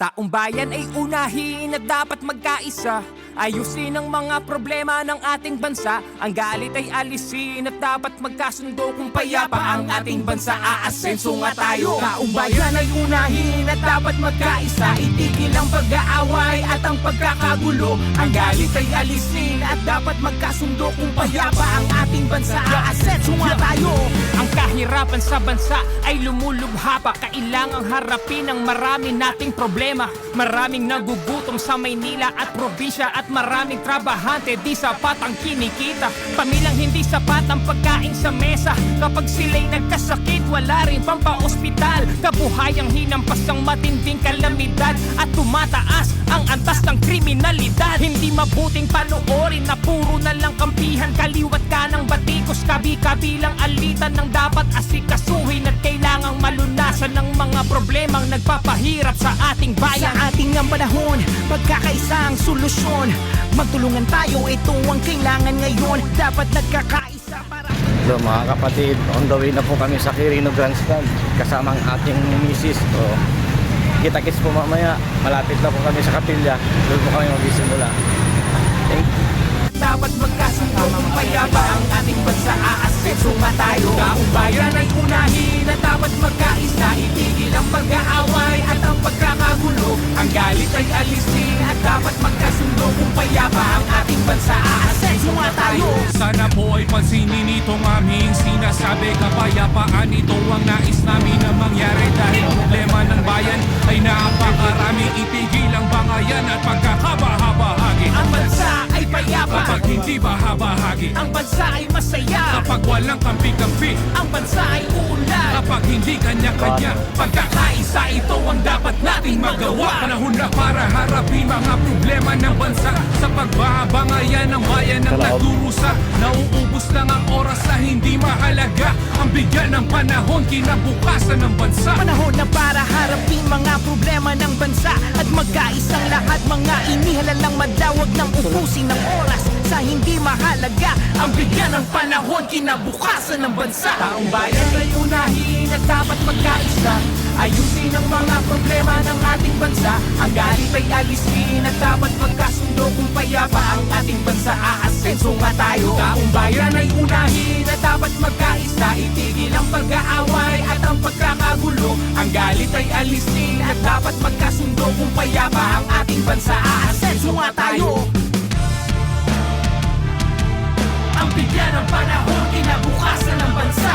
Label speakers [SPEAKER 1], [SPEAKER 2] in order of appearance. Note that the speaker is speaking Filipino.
[SPEAKER 1] Taong bayan ay unahin at dapat magkaisa. Ayusin ang mga problema ng ating bansa. Ang galit ay alisin at dapat magkasundo. Kung payapa ang ating bansa, aasenso nga tayo. Taong bayan ay unahin at dapat magkaisa. Itigil ang pag-aaway at ang pagkakagulo. Ang galit ay alisin at dapat magkasundo. Kung payapa ang ating bansa, aasenso nga tayo. Ang kahirapan sa bansa ay lumulubha pa. Kailangang harapin ang marami nating problema. Maraming nagugutom sa Maynila at probinsya at maraming trabahante di sapat ang kinikita. Pamilyang hindi sapat ang pagkain sa mesa. Kapag sila'y nagkasakit, wala rin pampaospital. Kabuhayang hinampas ang matinding kalamidad at tumataas ang antas ng kriminalidad. Hindi mabuting panoorin na puro na lang kampihan. Kaliwat ka ng batikos, kabi-kabilang alitan ng dapat asikasuhin at kailangang malunasan ng mga problemang nagpapahirap sa ating bayan. Sa ating ang panahon, pagkakaisa ang solusyon. Magtulungan tayo, ito ang kailangan ngayon. Dapat nagkakaisa para...
[SPEAKER 2] So mga kapatid, on the way na po kami sa Quirino Grandstand kasama ang ating misis. So, kita-kits po mamaya, malapit na po kami sa kapilya. Doon po kami magsisimula. Thank you.
[SPEAKER 1] Dapat magkasundo kung payapa ang ating bansa, aasenso nga tayo. Taong bayan ay unahin at dapat magkaisa. Itigil ang pag-aaway at ang pagkakagulo. Ang galit ay alisin at dapat magkasundo kung payapa ang ating bansa, aasenso nga tayo.
[SPEAKER 3] Sana po ay pansinin itong aming sinasabi. Kapayapaan ito ang nais namin na mangyari. Dahil problema ng bayan ay napakarami. Itigil ang bangayan at pagkakabahagi.
[SPEAKER 1] Ang bansa ay payapa
[SPEAKER 3] Kapag hindi bahabahagi,
[SPEAKER 1] ang bansa ay masaya.
[SPEAKER 3] kapag walang kampi-kampi,
[SPEAKER 1] Ang bansa ay uunlad.
[SPEAKER 3] kapag hindi kanya-kanya, pagkakaisa ito ang dapat nating magawa. Panahon na para harapin mga problema ng bansa. Sa pagbabangayan ng bayan ng nagdurusa, nauubos lang ang oras na hindi mahalaga. Ang bigyan ng panahon, kinabukasan ng bansa.
[SPEAKER 1] Panahon na para harapin mga problema ng bansa at magkaisang lahat. Mga inihalang madawag ng ubusin ng oras sa hindi mahalaga. Ang bigyan ng panahon, kinabukasan ng bansa. Taong bayan ay unahin at dapat magkaisa. Ayusin ang mga problema ng ating bansa. Ang galit ay alisin at dapat magkasundo. Kung payapa ang ating bansa, aasenso nga tayo. Taong bayan ay unahin at dapat magkaisa. Itigil ang pag-aaway at ang pagkakagulo. Ang galit ay alisin at dapat magkasundo. Kung payapa ang ating bansa, aasenso nga tayo. Ang bigyan ng panahon, kinabukasan ng bansa.